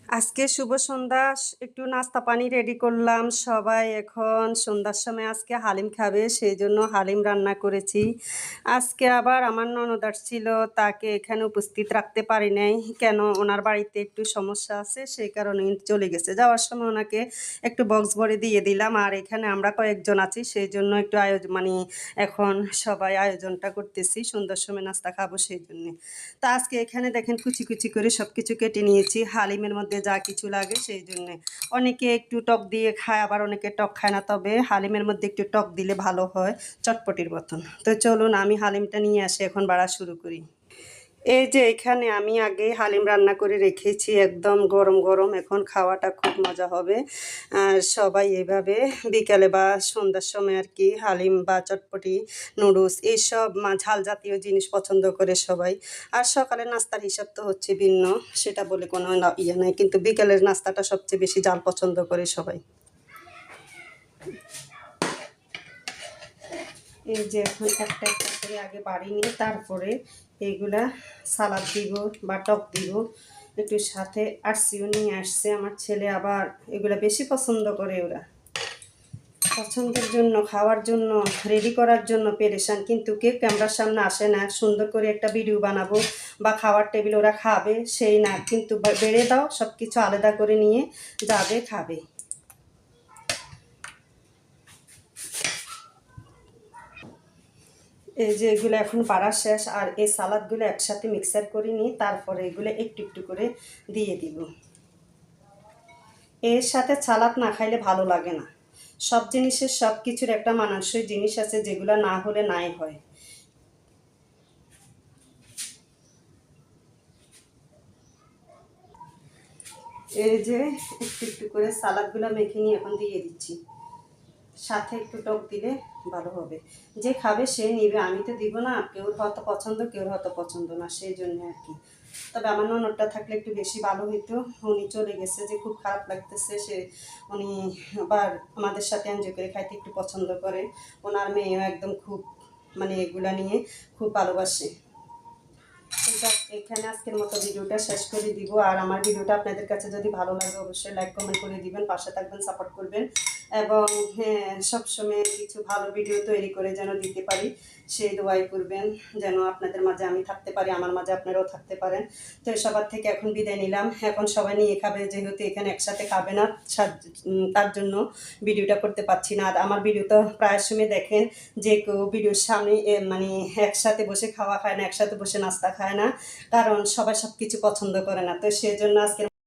আজকে শুভ সন্ধ্যা। একটু নাস্তা পানি রেডি করলাম। সবাই এখন সন্ধ্যার সময় আজকে হালিম খাবে, সেই জন্য হালিম রান্না করেছি। আজকে আবার আমার ননদ আসছিল, তাকে এখানে উপস্থিত রাখতে পারি নাই। কেন, ওনার বাড়িতে একটু সমস্যা আছে, সেই কারণে চলে গেছে। যাওয়ার সময় ওনাকে একটু বক্স ভরে দিয়ে দিলাম। আর এখানে আমরা কয়েকজন আছি, সেই জন্য একটু আয়োজন এখন সবাই আয়োজনটা করতেছি, সন্ধ্যার সময় নাস্তা খাবো সেই জন্যে। তা আজকে এখানে দেখেন কুচি কুচি করে সব কিছু কেটে নিয়েছি হালিমের মধ্যে যা কিছু লাগে সেই জন্যে। অনেকে একটু টক দিয়ে খায়, আবার অনেকে টক খায় না, তবে হালিমের মধ্যে একটু টক দিলে ভালো হয়, চটপটির মতন। তো চলুন আমি হালিমটা নিয়ে আসি, এখন বাড়া শুরু করি। এই যে এখানে আমি আগে হালিম রান্না করে রেখেছি, একদম গরম গরম। এখন খাওয়াটা খুব মজা হবে। আর সবাই এইভাবে বিকালে বা সন্ধ্যার সময় আর কি হালিম বা চটপটি, নুডলস এইসব ঝাল জাতীয় জিনিস পছন্দ করে সবাই। আর সকালের নাস্তার হিসাব তো হচ্ছে ভিন্ন, সেটা বলে কোনো ইয়ে নাই, কিন্তু বিকালের নাস্তাটা সবচেয়ে বেশি ঝাল পছন্দ করে সবাই। এই যে এখন একটা একটা করে আগে বাড়ি নিয়ে তারপরে এইগুলা সালাদ দিব বা টক দিব। একটু সাথে আরসিও নিয়ে আসছে আমার ছেলে, আবার এগুলা বেশি পছন্দ করে ওরা। পছন্দের জন্য, খাওয়ার জন্য, রেডি করার জন্য পেরেশান, কিন্তু কেউ ক্যামেরার সামনে আসে না। সুন্দর করে একটা ভিডিও বানাবো বা খাওয়ার টেবিল ওরা খাবে সেই না, কিন্তু বেড়ে দাও, সব কিছু আলাদা করে নিয়ে যাবে খাবে। এই যে এগুলো এখন পাড়া শেষ, আর এই সালাদগুলো একসাথে মিক্সার করে নিয়ে তারপরে এগুলো একটু একটু করে দিয়ে দিব। এর সাথে সালাদ না খাইলে ভালো লাগে না। সব জিনিসের সব কিছুর একটা মানানসই জিনিস আছে, যেগুলো না হলে নাই হয়। এই যে একটু একটু করে সালাদগুলো মেখে নিয়ে এখন দিয়ে দিচ্ছি। সাথে একটু টক দিলে ভালো হবে। যে খাবে সে নিবে, আমি তো দিব না। কেউর হয়তো পছন্দ, কেউর হয়তো পছন্দ না, সেই জন্য আর কি। তবে আমার ননদটা থাকলে একটু বেশি ভালো হইতো। উনি চলে গেছে, যে খুব খারাপ লাগতেছে। উনি আবার আমাদের সাথে এনজয় করে খাইতে একটু পছন্দ করে। ওনার মেয়েও একদম খুব এগুলা নিয়ে খুব ভালোবাসে। এখানে আজকের মতো ভিডিওটা শেষ করে দিব। আর আমার ভিডিওটা আপনাদের কাছে যদি ভালো লাগে অবশ্যই লাইক কমেন্ট করে দিবেন, পাশে থাকবেন, সাপোর্ট করবেন। এবং হ্যাঁ, সবসময় কিছু ভালো ভিডিও তৈরি করে যেন দিতে পারি সেই দোয়াই করবেন, যেন আপনাদের মাঝে আমি থাকতে পারি, আমার মাঝে আপনারাও থাকতে পারেন। তো সবার থেকে এখন বিদায় নিলাম। এখন সবাই নিয়ে খাবে, যেহেতু এখানে একসাথে খাবে না, তার জন্য ভিডিওটা করতে পারছি না। আর আমার ভিডিও তো প্রায় সময় দেখেন যে কেউ ভিডিওর সামনে একসাথে বসে খাওয়া খায় না, একসাথে বসে নাস্তা খায় না, কারণ সবাই সব কিছু পছন্দ করে না। তো সেজন্য আজকে